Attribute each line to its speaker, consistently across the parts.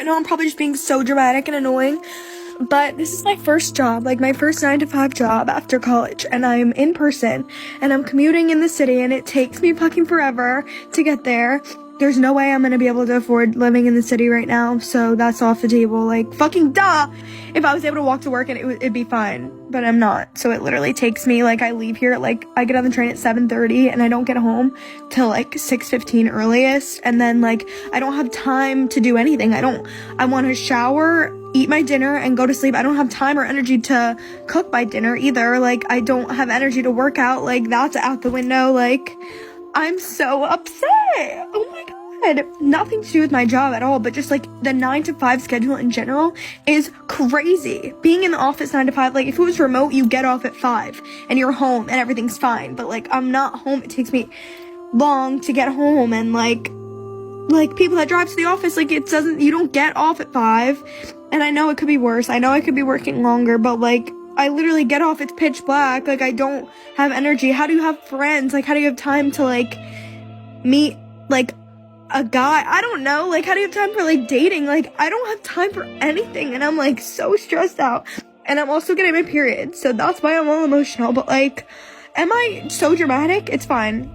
Speaker 1: I know I'm probably just being so dramatic and annoying, but this is my first job, like my first 9-to-5 job after college, and I'm in person, and I'm commuting in the city, and it takes me fucking forever to get there. There's no way I'm gonna be able to afford living in the city right now, so that's off the table. Like, fucking duh! If I was able to walk to work and it'd be fine, but I'm not. So it literally takes me, like, I leave here, like, I get on the train at 7:30, and I don't get home till, like, 6:15 earliest, and then, like, I don't have time to do anything. I want to shower, eat my dinner, and go to sleep. I don't have time or energy to cook my dinner either. Like, I don't have energy to work out. Like, that's out the window. Like, I'm so upset. Oh my God. Nothing to do with my job at all, but just like the 9-to-5 schedule in general is crazy. Being in the office 9-to-5, like if it was remote, you get off at 5 and you're home and everything's fine. But like I'm not home. It takes me long to get home, and like people that drive to the office, like you don't get off at 5. And I know it could be worse. I know I could be working longer, but like I literally get off, it's pitch black. Like I don't have energy. How do you have friends? Like how do you have time to like meet like a guy? I don't know. Like how do you have time for like dating? Like I don't have time for anything, and I'm like so stressed out. And I'm also getting my period, so that's why I'm all emotional. But like, am I so dramatic? It's fine.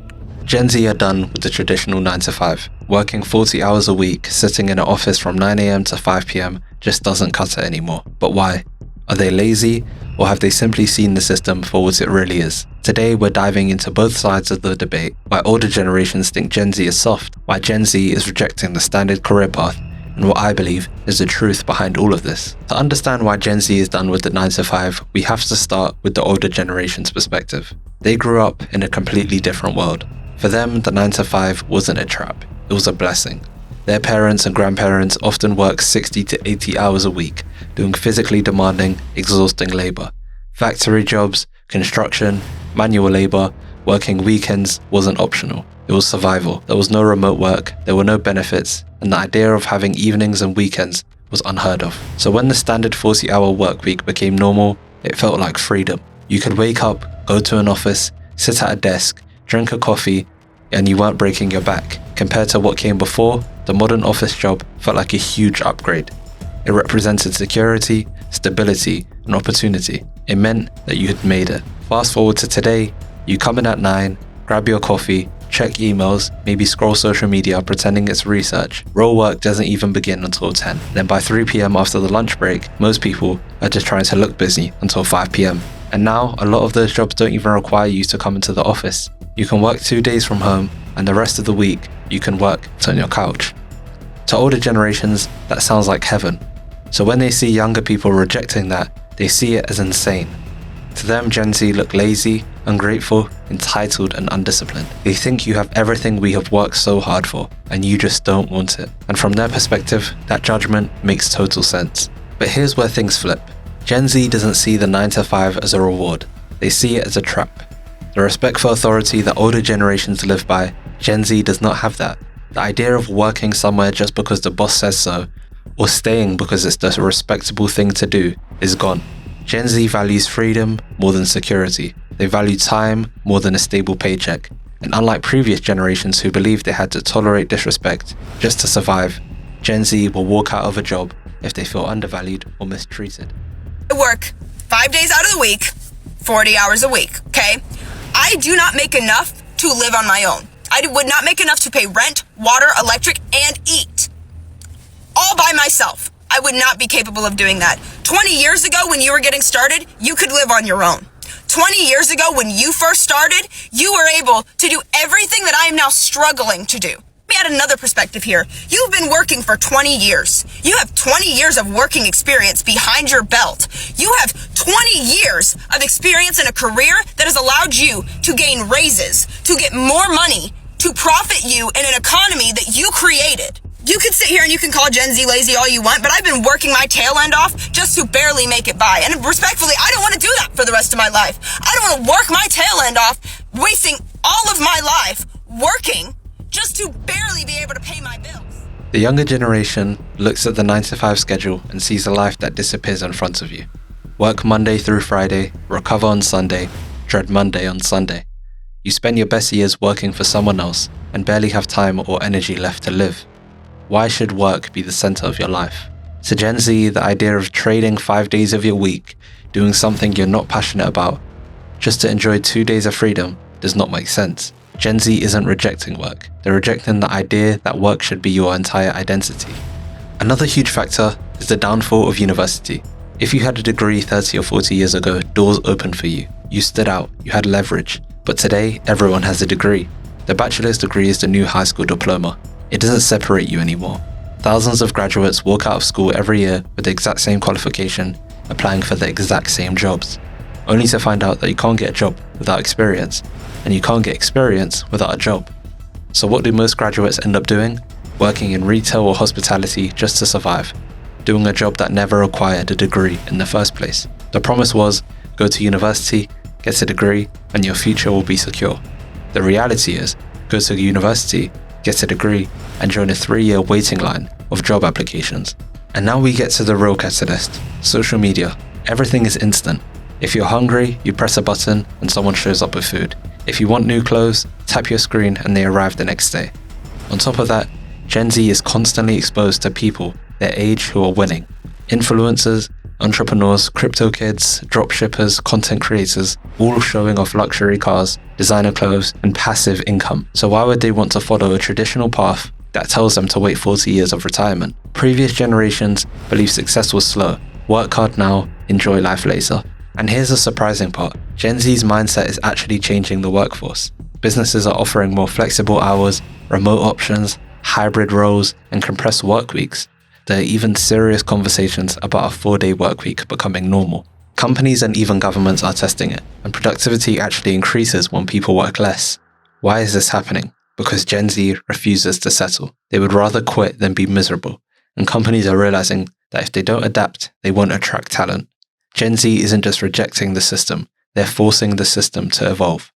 Speaker 2: Gen Z are done with the traditional 9-to-5. Working 40 hours a week, sitting in an office from 9 a.m. to 5 p.m. just doesn't cut it anymore. But why? Are they lazy, or have they simply seen the system for what it really is? Today we're diving into both sides of the debate, why older generations think Gen Z is soft, why Gen Z is rejecting the standard career path, and what I believe is the truth behind all of this. To understand why Gen Z is done with the 9-to-5, we have to start with the older generation's perspective. They grew up in a completely different world. For them, the 9-to-5 wasn't a trap, it was a blessing. Their parents and grandparents often worked 60 to 80 hours a week, doing physically demanding, exhausting labor. Factory jobs, construction, manual labor, working weekends wasn't optional. It was survival. There was no remote work, there were no benefits, and the idea of having evenings and weekends was unheard of. So when the standard 40-hour work week became normal, it felt like freedom. You could wake up, go to an office, sit at a desk, drink a coffee, and you weren't breaking your back. Compared to what came before, the modern office job felt like a huge upgrade. It represented security, stability, and opportunity. It meant that you had made it. Fast forward to today, you come in at 9, grab your coffee, check emails, maybe scroll social media pretending it's research. Real work doesn't even begin until 10. Then by 3 p.m. after the lunch break, most people are just trying to look busy until 5 p.m. And now, a lot of those jobs don't even require you to come into the office. You can work 2 days from home, and the rest of the week, you can work on your couch. To older generations, that sounds like heaven. So when they see younger people rejecting that, they see it as insane. To them, Gen Z look lazy, ungrateful, entitled, and undisciplined. They think you have everything we have worked so hard for, and you just don't want it. And from their perspective, that judgment makes total sense. But here's where things flip. Gen Z doesn't see the 9-to-5 as a reward. They see it as a trap. The respect for authority that older generations live by, Gen Z does not have that. The idea of working somewhere just because the boss says so, or staying because it's the respectable thing to do, is gone. Gen Z values freedom more than security. They value time more than a stable paycheck. And unlike previous generations who believed they had to tolerate disrespect just to survive, Gen Z will walk out of a job if they feel undervalued or mistreated.
Speaker 3: I work 5 days out of the week, 40 hours a week, okay? I do not make enough to live on my own. I would not make enough to pay rent, water, electric, and eat. All by myself. I would not be capable of doing that. 20 years ago when you were getting started, you could live on your own. 20 years ago when you first started, you were able to do everything that I am now struggling to do. Let me add another perspective here. You've been working for 20 years. You have 20 years of working experience behind your belt. You have 20 years of experience in a career that has allowed you to gain raises, to get more money, to profit you in an economy that you created. You can sit here and you can call Gen Z lazy all you want, but I've been working my tail end off just to barely make it by. And respectfully, I don't want to do that for the rest of my life. I don't want to work my tail end off, wasting all of my life working just to barely be able to pay my bills.
Speaker 2: The younger generation looks at the 9-to-5 schedule and sees a life that disappears in front of you. Work Monday through Friday, recover on Sunday, dread Monday on Sunday. You spend your best years working for someone else and barely have time or energy left to live. Why should work be the center of your life? To Gen Z, the idea of trading 5 days of your week, doing something you're not passionate about, just to enjoy 2 days of freedom does not make sense. Gen Z isn't rejecting work. They're rejecting the idea that work should be your entire identity. Another huge factor is the downfall of university. If you had a degree 30 or 40 years ago, doors opened for you. You stood out, you had leverage. But today, everyone has a degree. The bachelor's degree is the new high school diploma. It doesn't separate you anymore. Thousands of graduates walk out of school every year with the exact same qualification, applying for the exact same jobs, only to find out that you can't get a job without experience, and you can't get experience without a job. So what do most graduates end up doing? Working in retail or hospitality just to survive, doing a job that never required a degree in the first place. The promise was, go to university, get a degree, and your future will be secure. The reality is, go to university, get a degree, and join a 3-year waiting line of job applications. And now we get to the real catalyst, social media. Everything is instant. If you're hungry, you press a button and someone shows up with food. If you want new clothes, tap your screen and they arrive the next day. On top of that, Gen Z is constantly exposed to people their age who are winning. Influencers, entrepreneurs, crypto kids, dropshippers, content creators, all showing off luxury cars, designer clothes, and passive income. So why would they want to follow a traditional path that tells them to wait 40 years of retirement? Previous generations believed success was slow. Work hard now, enjoy life later. And here's the surprising part. Gen Z's mindset is actually changing the workforce. Businesses are offering more flexible hours, remote options, hybrid roles, and compressed work weeks. There are even serious conversations about a 4-day work week becoming normal. Companies and even governments are testing it, and productivity actually increases when people work less. Why is this happening? Because Gen Z refuses to settle. They would rather quit than be miserable, and companies are realizing that if they don't adapt, they won't attract talent. Gen Z isn't just rejecting the system, they're forcing the system to evolve.